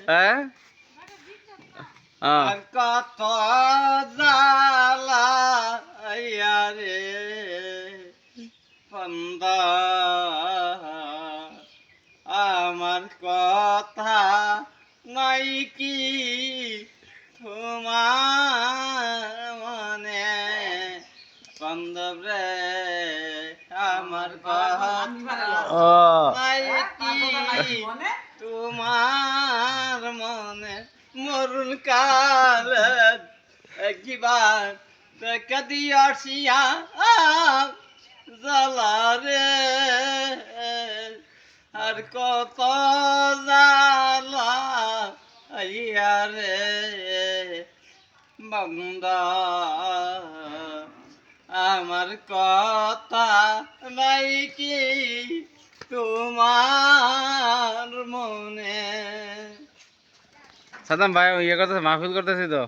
হ্যাঁ আর কত জ্বালা রে বান্দা আমার কথা নাই কি তোমার মনে বান্ধব রে আমার কথা ও নাই কি তোমার মনে মরুন কাল একবার দেখা দিয়াছিয়া জ্বালা রে আর কত জ্বালা রে বান্দা আমার কথা নাই কি তোমার মনে সাদাম ভাই ইয়ে করতেছে মাহফিল করতেছি তো